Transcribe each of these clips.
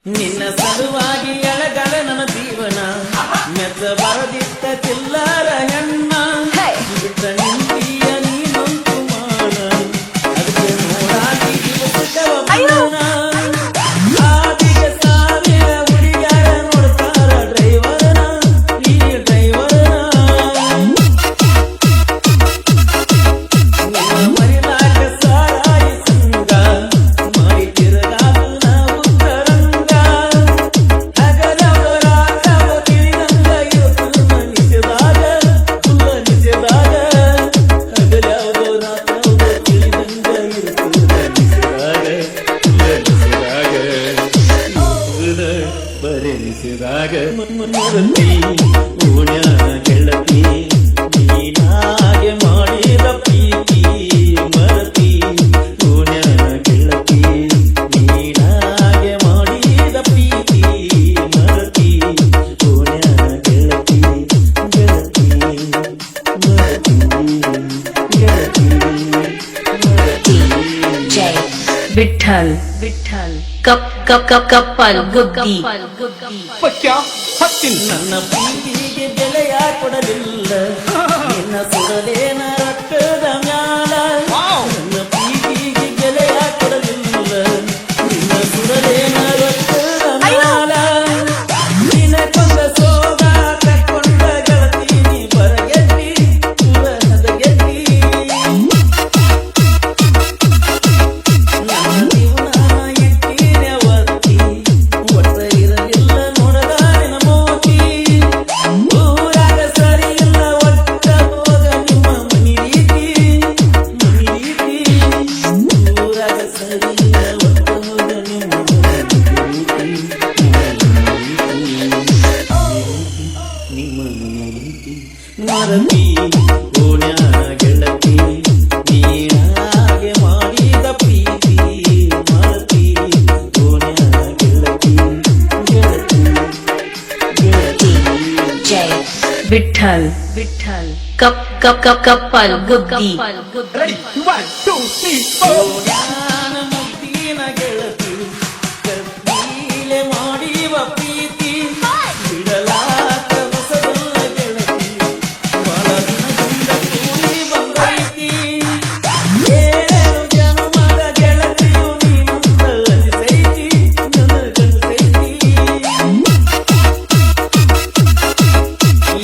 ನಿನ್ನ ಸಲುವಾಗಿ ಎಳಗಲ ನನ್ನ ಜೀವನ ಮೆತ್ತ ಬರದಿತ್ತ ಚಿಲ್ಲರ ಹೆಣ್ಣ ಬಿಟ್ಟ ನಿಂತಿಯ ನೀನೊಂದು ಮಾನ ಅದಕ್ಕೆ ನೋಡಾಗಿ ಆದಿಗೆ ಸಾವಿರ ಹುಡುಗರ ನೋಡ್ತಾರ ಡ್ರೈವರ್ನ ನೀ ಡ್ರೈವರ್ನ ನಿನ್ನ ಮರಿಲಾಕ ಸಾರಾಯಿ ಸಂಗ ಮಾಡಿ ತಿರುಗಾದು ನಾವು ತರಂಗ ಹಗಲವರಾಗವ ತಿಳಿದಂಗ ಇರುತ್ತ ನಿಜದಾಗ ಫುಲ್ಲ ನಿಜದಾಗ ಹಗಲವರಾಗವ ತಿಳಿದಂಗ ಇರುತ್ತ ನಿಜದಾಗ ಬರೆನಿಸಿದಾಗ ಮರತಿ ಓಣ್ಯಾನ ಗೆಳತಿ ನೀನಾಗೆ ಮಾಡಿದ ಪ್ರೀತಿ ಮರತಿ ಓಣ್ಯಾನ ಗೆಳತಿ ನೀನಾಗೆ ಮಾಡಿದ ಪ್ರೀತಿ ಮರತಿ ಓಣ್ಯಾನ ಗೆಳತಿ ಗೆಳತಿ ಮರತಿ ಗೆಳತಿ ಮರತಿ जय विठ्ठल कप कप कप कप्पल गुद्दी ನನ್ನ ಪ್ರೀತಿಗೆ ಬೆಲೆಯ ಕೊಡಲಿಲ್ಲ ನಿನ್ನ ಸುಡಲೇನ ರಕ್ತದ ಮ್ಯಾಲ ನನ್ನ ಪ್ರೀತಿಗೆ ಬೆಲೆಯ ಕೊಡಲಿಲ್ಲ ನಿನ್ನ ಸುಡಲೇನ ರಕ್ತದ ಮ್ಯಾಲ ನಿನ್ನ ಕೊಂದ ಸೋಗ ಕಟ್ಕೊಂಡ ಗೆಳತಿ ನೀ ಬರಗೆದ್ದಿ ಪುರಹದ ಗೆದ್ದಿ ನನ್ನ ಜೀವನ ಎಟ್ಟಿನ ಒತ್ತಿ ಒಟ್ಟ ಇರಲಿಲ್ಲ ನೋಡದ ನಿನ್ನ ಮೋತಿ ಊರಾಗ ಸರಿ ಇಲ್ಲ ಒಟ್ಟ ಹೋಗ ನಿಮ್ಮ ಮನಿ ರೀತಿ ಊರಾಗ ಸರಿ ಇಲ್ಲ ಒಟ್ಟ ಹೋಗ ನಿಮ್ಮ ಮರತಿ ಓಣ್ಯಾನ ಗೆಳತಿ ನೀನಾಗೆ ಮಾಡಿದ ಪ್ರೀತಿ ಮರತಿ ಓಣ್ಯಾನ ಗೆಳತಿ ಗೆಳತಿ ಗೆಳತಿ जय विठ्ठल कप कप कप कप्पल गुद्दी ಓಣ್ಯಾನ ಮುದ್ದಿನ ಗೆಳತಿ ಕರ್ತೀಲೆ ಮಾಡಿವ ಪ್ರೀತಿ ಬಿಡಲಾಕ ಹೊಸದಲ್ಲ ಗೆಳತಿ ಬಾಳದಿನದಿಂದ ಕೂಡಿ ಬಂದೈತಿ ಏಳು ಜನ್ಮದ ಗೆಳತಿಯು ನೀನಂತ ಅನಿಸೈತಿ ನನಗನಿಸೈತಿ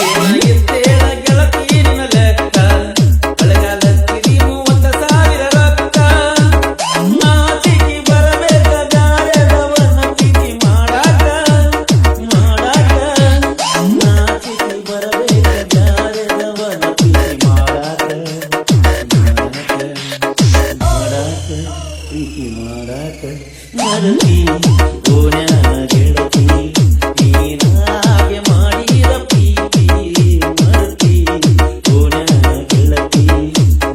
ಏನಾಗಿತ್ತೇಳ ಗೆಳತಿ ನಿನ್ನ ಲೆಕ್ಕ ಅಳಗಾಲತ್ತಿದಿ 30,000 ರೊಕ್ಕ ನಾಚಿಕೆ ಬರಬೇಕ ಗಾಯದವನ ಪ್ರೀತಿ ಮಾಡಾಕ ನಾಚಿಕೆ ಬರಬೇಕ ಗಾಯದವನ ಪ್ರೀತಿ ಮಾಡಾಕ ಪ್ರೀತಿ ಮಾಡಾಕ ಮರತಿ ಓಣ್ಯಾನ ಗೆಳತಿ ನೀನಾಗೆ ಮಾಡಿದ ಪ್ರೀತಿ ಮರತಿ ಓಣ್ಯಾನ ಗೆಳತಿ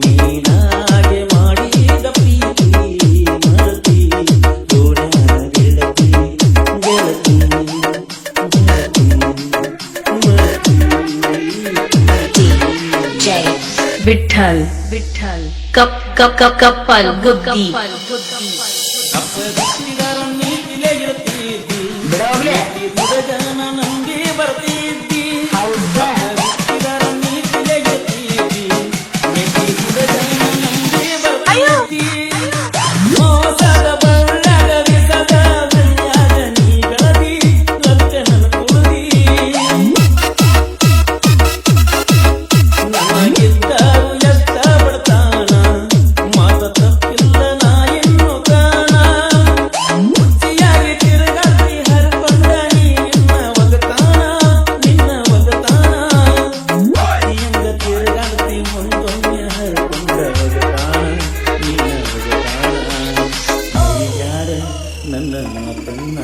ನೀನಾಗೆ ಮಾಡಿದ ಪ್ರೀತಿ ಮರತಿ ಓಣ್ಯಾನ ಗೆಳತಿ ಗೆಳತಿ ಗೆಳತಿ जय विठ्ठल कप कप कप कप्पल गुद्दी ಅಪ್ಪದಿಸಿದರ ನೀತಿಲೆ ಇರುತ್ತಿದ್ದಿ ಹುಡುಗನ ನಂಬಿ ಬರ್ತಿದ್ದಿ ಅಪ್ಪದಿಸಿದರ ನೀತಿಲೆ ಇರುತ್ತಿದ್ದಿ ಹುಡುಗನ ನಂಬಿ ಬರ್ತಿದ್ದಿ ಮೋಸದ ಬಳ್ಳಗ ವಿಸದ ಬೆಳ್ಯಾಗ ನೀ ಬೆಳದಿ ಲಕ್ಕನನ ಕುಳದಿ ನನಗಿದ್ದರು ಎಷ್ಟ ಬಡತಾನ ಮಾತ ತಪ್ಪಿಲ್ಲ ನಾ ಇನ್ನು ಕಾಣ ಮುಚ್ಚಿಯಾಗಿ ತಿರುಗಾಡಿ ಹರ್ಕೊಂಡ ನಿನ್ನ ಒಗತಾನ ಹೆಂಗ ತಿರುಗಾಡ್ತಿ ಮುಂದೊಮ್ಮೆ ಹರ್ಕೊಂಡ ಒಗತಾನ ನಿನ್ನ ಒಗತಾನ ಯಾರ ನನ್ನ ಮಾತನ್ನ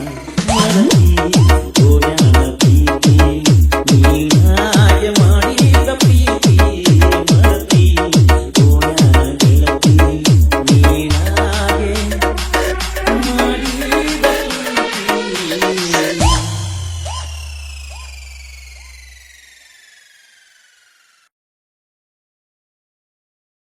ಮರತಿ